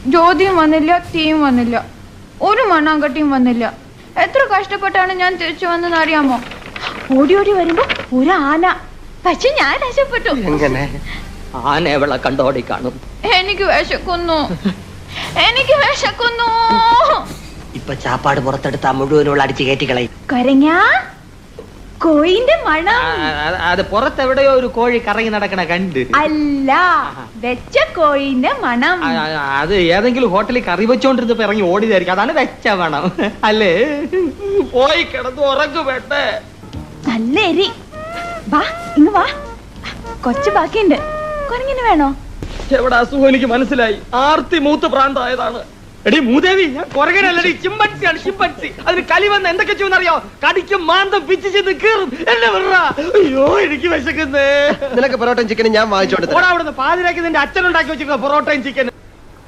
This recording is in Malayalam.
ജ്യോതിയും വന്നില്ല, തീയും വന്നില്ല, ഒരു മണ്ണാങ്കട്ടിയും വന്നില്ല. എത്ര കഷ്ടപ്പെട്ടാണ് ഞാൻ തിരിച്ചു വന്നെന്ന് അറിയാമോ? ഓടി ഓടി വരുമ്പോ ഒരു ആന. പക്ഷെ ഞാൻ രക്ഷപ്പെട്ടു. ആന എവളെ കണ്ടോടി കാണും. എനിക്ക് വിശക്കുന്നു, എനിക്ക് വിശക്കുന്നു. ഇപ്പൊ ചാപ്പാട് പുറത്തെടുത്താ മുഴുവനുള്ള അടിച്ചു കയറ്റിക്കളെ. കൊരങ്ങ കോയിന്റെ മണം. അത് പുറത്തെവിടെയോ ഒരു കോഴി കറങ്ങി നടക്കണ കണ്ട്. അല്ല, വെച്ച കോയിന്റെ മണം. അത് ഏതെങ്കിലും ഹോട്ടലിൽ കറി വെച്ചോണ്ടിരുന്നപ്പോ ഇറങ്ങി ഓടിയതായിരിക്കും. അതാണ് വെച്ച മണം അല്ലേ? പോയി കിടന്ന് ഉറങ്ങു വേണ്ടേ? നല്ല എരി. വാ ഇങ്ങ് വാ, കൊച്ചു ബാക്കിയുണ്ട്. കൊരങ്ങിന് വേണോ? എവിടെ അസുഖം എനിക്ക് മനസ്സിലായി. ആർത്തി മൂത്ത് പ്രാന്തായതാണ്. എടി മൂദേവി, ഞാൻ കൊരങ്ങനല്ലടി, ചിമ്പൻസിയാണ്, ചിമ്പൻസി. അതിന് കലി വന്ന് എന്തൊക്കെ ചെയ്യുമെന്നറിയോ? കടിക്കും, മാന്തം, പിച്ച് ചെയ്ത് കീറും. എന്നെ വിടറാ. അയ്യോ എനിക്ക് വിശക്കുന്നേ. നിനക്ക് പൊറോട്ടയും ചിക്കനും ഞാൻ വാങ്ങിച്ചോണ്ട് അവിടുന്ന് പാതിരാക്കി നിന്റെ അച്ഛനുണ്ടാക്കി വെച്ചിരിക്കുന്ന പൊറോട്ടയും ചിക്കനും.